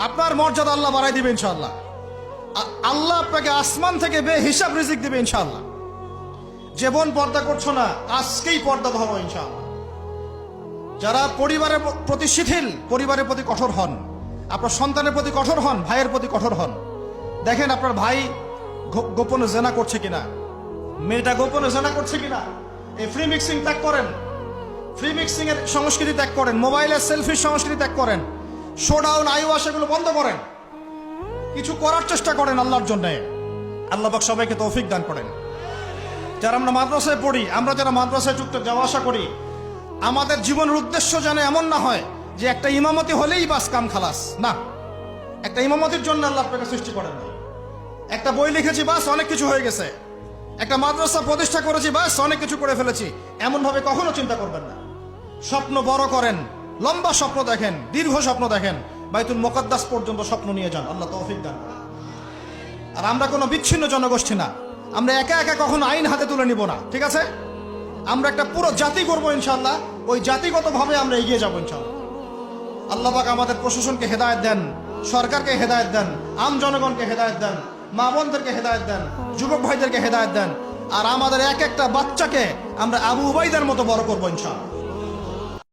আপনার মর্যাদা আল্লাহ বাড়াই দিবে ইনশাআল্লাহ। আল্লাহ আপনাকে আসমান থেকে বেহিসাব রিজিক দিবে ইনশাআল্লাহ। যে বোন পর্দা করছো না, আজকেই পর্দা ধরো ইনশাআল্লাহ। যারা পরিবারের প্রতি শিথিল, পরিবারের প্রতি কঠোর হন, আপনার সন্তানের প্রতি কঠোর হন, ভাইয়ের প্রতি কঠোর হন। দেখেন আপনার ভাই গোপনে জেনা করছে কিনা, মেয়েটা গোপনে জেনা করছে কিনা। এই ফ্রি মিক্সিং ত্যাগ করেন, ফ্রি মিক্সিং এর সংস্কৃতি ত্যাগ করেন, মোবাইলের সেলফির সংস্কৃতি ত্যাগ করেন, শোডাউন আইওয়াশ এগুলো বন্ধ করেন, কিছু করার চেষ্টা করেন আল্লাহর জন্য। আল্লাহ পাক সবাইকে তৌফিক দান করেন। যারা আমরা মাদ্রাসায় পড়ি, আমরা যারা মাদ্রাসায় টুকটাক যাওয়া আসা করি, আমাদের জীবনের উদ্দেশ্য যেন এমন না হয় যে একটা ইমামতি হলেই বাস কাম খালাস। না, একটা ইমামতির জন্য আল্লাহ আপনাকে সৃষ্টি করেন না। একটা বই লিখেছি বাস অনেক কিছু হয়ে গেছে, একটা মাদ্রাসা প্রতিষ্ঠা করেছি বাস অনেক কিছু করে ফেলেছি, এমন ভাবে কখনো চিন্তা করবেন না। স্বপ্ন বড় করেন, লম্বা স্বপ্ন দেখেন, দীর্ঘ স্বপ্ন দেখেন, বাইতুল মুকাদ্দাস পর্যন্ত স্বপ্ন নিয়ে যান। আল্লাহ তৌফিক দান করেন। আর আমরা কোনো বিচ্ছিন্ন জনগোষ্ঠী না, আমরা একা একা কখনো আইন হাতে তুলে নিব না, ঠিক আছে? আমরা একটা পুরো জাতি করবো ইনশাআল্লাহ, ওই জাতিগতভাবে আমরা এগিয়ে যাবো ইনশাআল্লাহ। আল্লাহ পাক আমাদের প্রশাসনকে হেদায়েত দেন, সরকারকে হেদায়েত দেন, আম জনগণকে হেদায়েত দেন, মা বোনদেরকে হেদায়েত দেন, যুবক ভাইদেরকে হেদায়েত দেন। আর আমাদের এক একটা বাচ্চাকে আমরা আবু উবাইদার মতো বড় করবো ইনশাআল্লাহ।